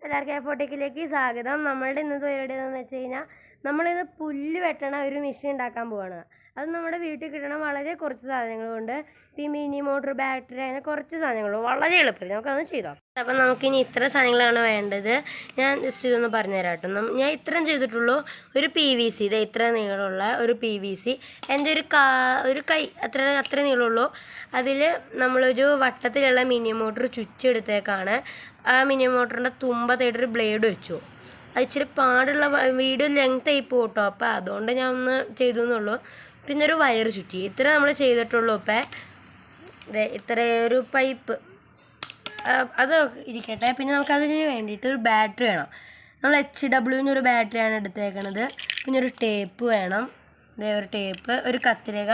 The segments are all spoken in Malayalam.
എല്ലാവർക്കും എഫോട്ടേക്കിലേക്ക് സ്വാഗതം. നമ്മളുടെ ഇന്നത്തെ പരിപാടി എന്താണെന്ന് വെച്ച് കഴിഞ്ഞാൽ നമ്മളിന്ന് പുല്ല് വെട്ടണ ഒരു മെഷീൻ ഉണ്ടാക്കാൻ പോവാണ്. അത് നമ്മുടെ വീട്ടിൽ കിട്ടണ വളരെ കുറച്ച് സാധനങ്ങൾ കൊണ്ട് ഈ മിനി മോട്ടർ, ബാറ്ററി, അങ്ങനെ കുറച്ച് സാധനങ്ങൾ വളരെ എളുപ്പത്തിൽ നമുക്കതൊന്ന് ചെയ്തോ. അപ്പം നമുക്കിനി ഇത്ര സാധനങ്ങളാണ് വേണ്ടത്. ഞാൻ ജസ്റ്റ് ഇതൊന്ന് പറഞ്ഞുതരാം കേട്ടോ. ഞാൻ ഇത്രയും ചെയ്തിട്ടുള്ളൂ. ഒരു PVC, ഇത് ഇത്ര നീളമുള്ള ഒരു PVC, എൻ്റെ ഒരു കൈ അത്ര നീളമുള്ളൂ. അതിൽ നമ്മളൊരു വട്ടത്തിലുള്ള മിനി മോട്ടർ ചുറ്റെടുത്തേക്കാണ്. ആ മിനി മോട്ടറിൻ്റെ തുമ്പത്തായിട്ടൊരു ബ്ലേഡ് വെച്ചു. അത് ഇച്ചിരി പാടുള്ള വീഡിയോ ലെങ്ത് ആയി പോട്ടോ, അപ്പം അതുകൊണ്ട് ഞാൻ ഒന്ന് ചെയ്തു എന്നുള്ളൂ. പിന്നെ ഒരു വയർ ചുറ്റി. ഇത്ര നമ്മൾ ചെയ്തിട്ടുള്ളൂ. ഇപ്പം ഇത്ര ഒരു പൈപ്പ് അത് ഇരിക്കട്ടെ. പിന്നെ നമുക്കതിന് വേണ്ടിയിട്ട് ഒരു ബാറ്ററി വേണം. നമ്മൾ HW ഒരു ബാറ്ററിയാണ് എടുത്തേക്കണത്. പിന്നെ ഒരു ടേപ്പ് വേണം, ഒരു ടേപ്പ്, ഒരു കത്രിക,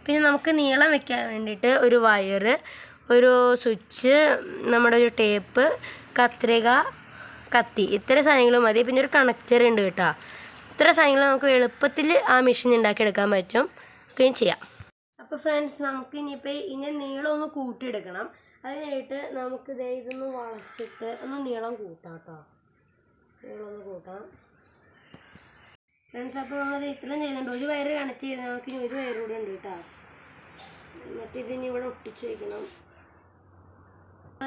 പിന്നെ നമുക്ക് നീളം വെക്കാൻ വേണ്ടിയിട്ട് ഒരു വയറ്, ഒരു സ്വിച്ച്, നമ്മുടെ ഒരു ടേപ്പ്, കത്രിക, കത്തി, ഇത്ര സാധനങ്ങൾ മതി. പിന്നെ ഒരു കണക്ടർ ഉണ്ട് കേട്ടോ. ഇത്ര സാധനങ്ങൾ നമുക്ക് എളുപ്പത്തിൽ ആ മെഷീൻ ഉണ്ടാക്കിയെടുക്കാൻ പറ്റും. ഒക്കെ ചെയ്യാം. അപ്പോൾ ഫ്രണ്ട്സ്, നമുക്ക് ഇനി നീളം ഒന്ന് കൂട്ടിയെടുക്കണം. അതിനായിട്ട് നമുക്ക് ഇതൊന്ന് വളച്ചിട്ട് ഒന്ന് നീളം കൂട്ടാം കേട്ടോ. നീളം ഒന്ന് കൂട്ടാം ഫ്രണ്ട്സ്. അപ്പോൾ നമ്മൾ ഇത്രയും ചെയ്യുന്നുണ്ട്. ഒരു വയറ് കണക്ട് ചെയ്ത് നമുക്കിനി ഒരു വയറ് കൂടെ ഉണ്ട് കേട്ടോ. എന്നിട്ട് ഇതിനി ഇവിടെ ഒട്ടിച്ച് വയ്ക്കണം.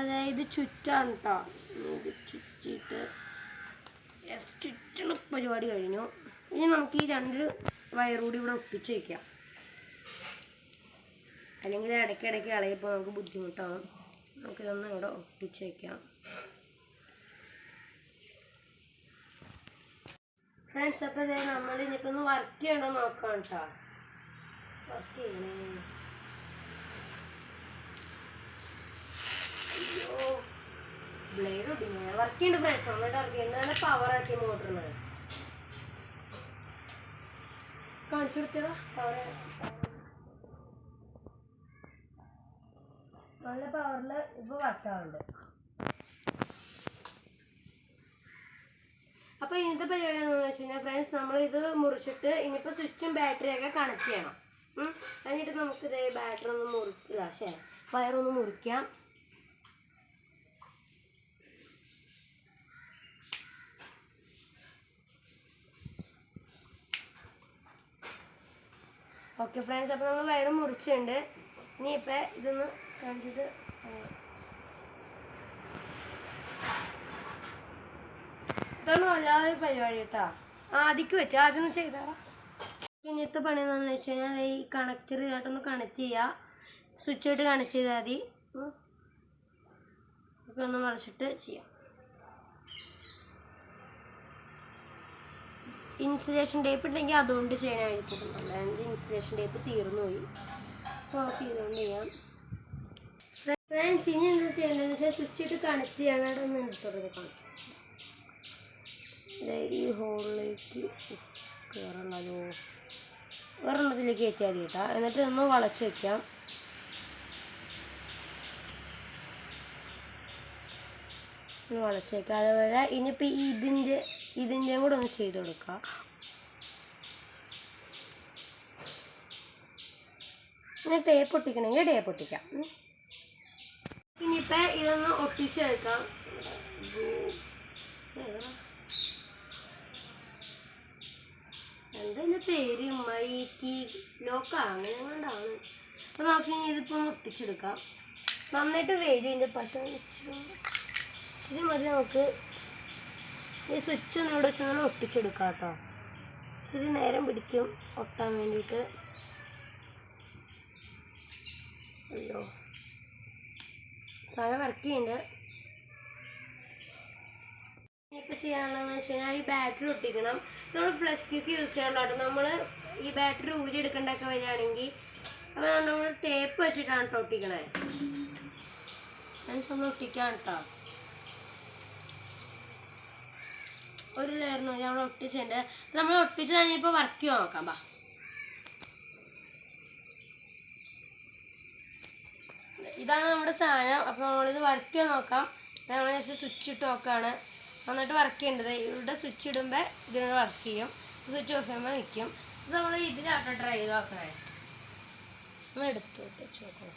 അതായത് ചുറ്റാണ് കേട്ടോ. ഇത് ചുറ്റിയിട്ട് ചുറ്റണ പരിപാടി കഴിഞ്ഞു. ഇനി നമുക്ക് ഈ രണ്ട് വയറുകൂടി ഇവിടെ ഒട്ടിച്ച് വയ്ക്കാം. അല്ലെങ്കിൽ ഇത് ഇടയ്ക്കിടയ്ക്ക് കളയപ്പോൾ നമുക്ക് ബുദ്ധിമുട്ടാകും. നമുക്കിതൊന്ന് ഇവിടെ ഒട്ടിച്ച് വയ്ക്കാം. ഫ്രണ്ട്സ്, അപ്പോൾ നമ്മൾ ഇനിയിപ്പോൾ ഒന്ന് വർക്ക് ചെയ്യണ്ടോ നോക്കാം കേട്ടോ. വർക്ക് ചെയ്യണേ. അയ്യോ, ബ്ലേഡ് ഒടിഞ്ഞു. വർക്ക് ചെയ്യുന്നുണ്ട് ഫ്രണ്ട്സ്, നന്നായിട്ട് വർക്ക് ചെയ്യുന്നുണ്ട്. നല്ല പവറാക്കി മോട്ടറിന് കാണിച്ചു കൊടുത്തോ. പവർ നല്ല പവറിൽ ഇപ്പോൾ വർക്കാവുന്നുണ്ട്. അപ്പോൾ ഇന്നത്തെ പരിപാടി എന്താണെന്ന് വെച്ച് കഴിഞ്ഞാൽ ഫ്രണ്ട്സ്, നമ്മളിത് മുറിച്ചിട്ട് ഇനിയിപ്പോൾ സ്വിച്ചും ബാറ്ററിയൊക്കെ കണക്ട് ചെയ്യണം. എന്നിട്ട് നമുക്കിത് ബാറ്ററി ഒന്ന് മുറിക്കുക, വയറൊന്ന് മുറിക്കാം. ഓക്കെ ഫ്രണ്ട്സ്, അപ്പോൾ നമ്മൾ വയറ് മുറിച്ചിട്ടുണ്ട്. ഇനിയിപ്പോൾ ഇതൊന്ന് കാണിച്ചിട്ട് ഇതാണ് വല്ലാതെ പരിപാടി കേട്ടോ. ആദ്യക്ക് വെച്ചാൽ ആദ്യം ചെയ്താൽ ഇന്നത്തെ പണി എന്താണെന്ന് വെച്ച് കഴിഞ്ഞാൽ ഈ കണക്ടർ ഇതായിട്ടൊന്ന് കണക്ട് ചെയ്യുക. സ്വിച്ചായിട്ട് കണക്ട് ചെയ്താൽ മതി. ഒക്കെ ഒന്ന് വളച്ചിട്ട് ചെയ്യാം. ഇൻസുലേഷൻ ടേപ്പ് ഉണ്ടെങ്കിൽ അതുകൊണ്ട് ചെയ്യാനായിരിക്കും. എൻ്റെ ഇൻസുലേഷൻ ടേപ്പ് തീർന്നു പോയി. അപ്പോൾ നമുക്ക് ഇതുകൊണ്ട് ചെയ്യാം. ഫ്രണ്ട്സ്, ഇനി എന്താ ചെയ്യേണ്ടതെന്ന് വെച്ചാൽ സ്വിച്ചിട്ട് കണക്ട് ചെയ്യാനായിട്ട് ഒന്ന് എടുത്തോളൂ. ഈ ഹോളിലേക്ക് കയറുള്ളതോ വേറെണ്ണത്തിലേക്ക് കയറ്റിയാൽ മതി കേട്ടോ. എന്നിട്ട് ഒന്ന് വളച്ച് വയ്ക്കാം. വളച്ച് വയ്ക്കാം. അതേപോലെ ഇനിയിപ്പോൾ ഇതിൻ്റെയും കൂടെ ഒന്ന് ചെയ്ത് കൊടുക്കാം. പിന്നെ ടേപ്പ് ഒട്ടിക്കണമെങ്കിൽ ടേപ്പ് ഒട്ടിക്കാം. ഇനിയിപ്പോൾ ഇതൊന്ന് ഒട്ടിച്ചെടുക്കാം. എന്താ പേര്, മൈക്കി ലോക്ക അങ്ങനെ കൊണ്ടാണ്. അപ്പോൾ നമുക്ക് ഇനി ഇതിപ്പോൾ ഒന്ന് ഒട്ടിച്ചെടുക്കാം. നന്നായിട്ട് വരും ഇതിൻ്റെ പക്ഷേ ഇത് മതി. നമുക്ക് ഈ സ്വിച്ച് ഒന്ന് ഇവിടെ വെച്ച് ഒട്ടിച്ചെടുക്കാം കേട്ടോ. ഇച്ചിരി നേരം പിടിക്കും ഒട്ടാൻ വേണ്ടിയിട്ട്. അയ്യോ, സാധനം വർക്ക് ചെയ്യുന്നുണ്ട്. ഇപ്പോൾ ചെയ്യാനുള്ളതെന്ന് വെച്ച് കഴിഞ്ഞാൽ ഈ ബാറ്ററി ഒട്ടിക്കണം. നമ്മൾ ഫ്ലഷ് ക്യൂക്ക് യൂസ് ചെയ്യാനുള്ളൂ. നമ്മൾ ഈ ബാറ്ററി ഊരി എടുക്കേണ്ടതൊക്കെ വരികയാണെങ്കിൽ അപ്പോൾ നമ്മൾ ടേപ്പ് വെച്ചിട്ടാണ് കേട്ടോ ഒട്ടിക്കണേ. നമ്മൾ ഒട്ടിക്കാം കേട്ടോ. ഒരു ലെയറിന് നമ്മൾ ഒട്ടിച്ചിട്ടുണ്ട്. നമ്മൾ ഒട്ടിച്ച് കഴിഞ്ഞപ്പോൾ വർക്ക് ചെയ്യാൻ നോക്കാം. ഇതാണ് നമ്മുടെ സാധനം. അപ്പോൾ നമ്മളിത് വർക്ക് ചെയ്യാൻ നോക്കാം. നമ്മൾ ജസ്റ്റ് സ്വിച്ച് ഇട്ട് നോക്കുകയാണ്. നന്നായിട്ട് വർക്ക് ചെയ്യേണ്ടത്. ഇവിടെ സ്വിച്ച് ഇടുമ്പോൾ ഇതിനോട് വർക്ക് ചെയ്യും. സ്വിച്ച് ഓഫ് ചെയ്യുമ്പോൾ നിൽക്കും. ഇത് നമ്മൾ ഇതിലാട്ടോ ട്രൈ ചെയ്ത് നോക്കണേ. നമ്മൾ എടുത്ത് വെച്ച് നോക്കണം.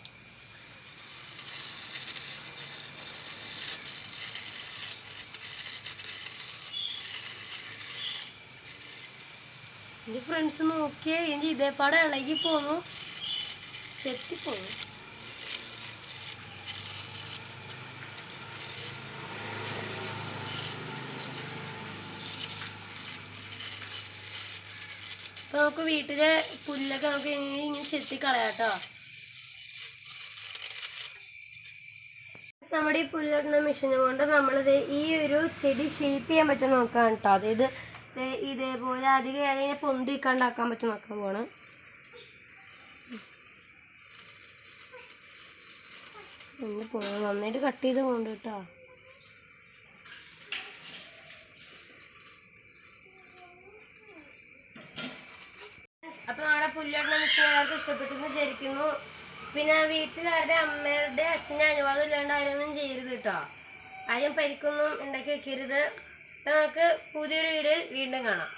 എൻ്റെ ഫ്രണ്ട്സ് നോക്കിയേ എൻ്റെ ഇതേപ്പാടെ ഇളകി പോന്നു, ചെത്തിപ്പോന്നു. അപ്പോൾ നമുക്ക് വീട്ടിലെ പുല്ലൊക്കെ നമുക്ക് ഇങ്ങനെ ചെത്തി കളയാട്ടോ. നമ്മുടെ ഈ പുല്ലിടുന്ന മെഷീൻ കൊണ്ട് നമ്മളിത് ഈ ഒരു ചെടി ഷേപ്പ് ചെയ്യാൻ പറ്റും നോക്കാം കേട്ടോ. അതായത് ഇതേപോലെ അധികം അതിനെ പൊന്തിക്കാണ്ടാക്കാൻ പറ്റും നോക്കാൻ പോണ്. നന്നായിട്ട് കട്ട് ചെയ്ത് പോകണ്ട കേട്ടോ. അപ്പോൾ നമ്മുടെ പുല്ലിടുന്ന മെഷീൻ എല്ലാവർക്കും ഇഷ്ടപ്പെട്ടെന്ന് വിചാരിക്കുന്നു. പിന്നെ വീട്ടിലാരുടെ അമ്മയുടെ അച്ഛൻ്റെ അനുവാദം ഇല്ലാണ്ട് ആരൊന്നും ചെയ്യരുത് കേട്ടോ. ആരും പരിക്കൊന്നും ഉണ്ടാക്കി വെക്കരുത്. നമുക്ക് പുതിയൊരു വീഡിയോയിൽ വീണ്ടും കാണാം.